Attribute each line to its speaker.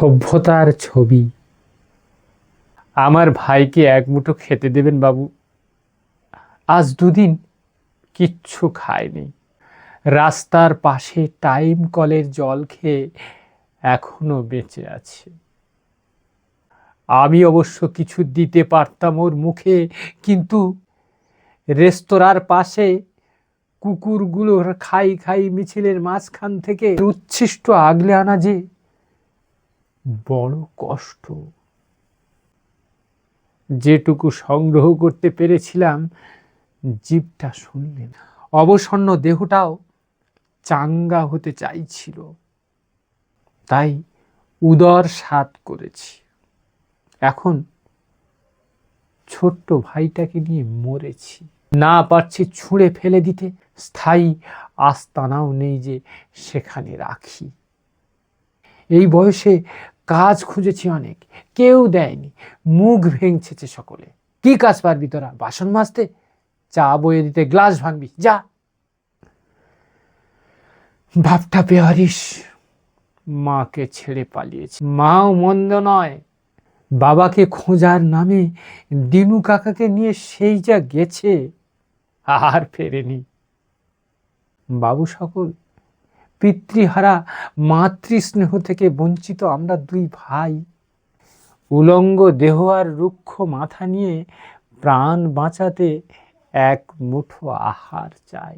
Speaker 1: সভ্যতার ছবি। আমার ভাইকে এক মুঠো খেতে দেবেন বাবু। আজ দুদিন কিচ্ছু খায়নি। রাস্তার পাশে টাইম কলের জল খেয়ে এখনো বেঁচে আছে। আমি অবশ্য কিছু দিতে পারতাম ওর মুখে, কিন্তু রেস্তোরাঁর পাশে কুকুরগুলোর খাই খাই মিছিলের মাঝখান থেকে উচ্ছিষ্ট আগলে আনা যে বড় কষ্ট। যেটুকু সংগ্রহ করতে পেরেছিলাম জিভটা শুনলেন। অবসন্ন দেহটাও চাঙ্গা হতে চাইছিল, তাই উদর স্বাদ করেছি। এখন ছোট্ট ভাইটাকে নিয়ে মরেছি, না পারছি ছুঁড়ে ফেলে দিতে। স্থায়ী আস্তানাও নেই যে সেখানে রাখি। এই বয়সে কাজ খুঁজেছি অনেক, কেউ দেয়নি। মুখ ভেঙছেছে সকলে। কি কাজ পারবি তোরা? বাসন মাজতে, চা বয়ে দিতে, গ্লাস ভাঙবি, যা। ভাবটা পেয়ারিস। মাকে ছেড়ে পালিয়েছি। মাও মন্দ নয়। বাবাকে খোঁজার নামে দিনু কাকাকে নিয়ে সেই যা গেছে, আর ফেরেনি। বাবু সকল পিতৃহারা মাতৃস্নেহ থেকে বঞ্চিত আমরা দুই ভাই। উলঙ্গ দেহ আর রুক্ষ মাথা নিয়ে প্রাণ বাঁচাতে এক মুঠো আহার চাই।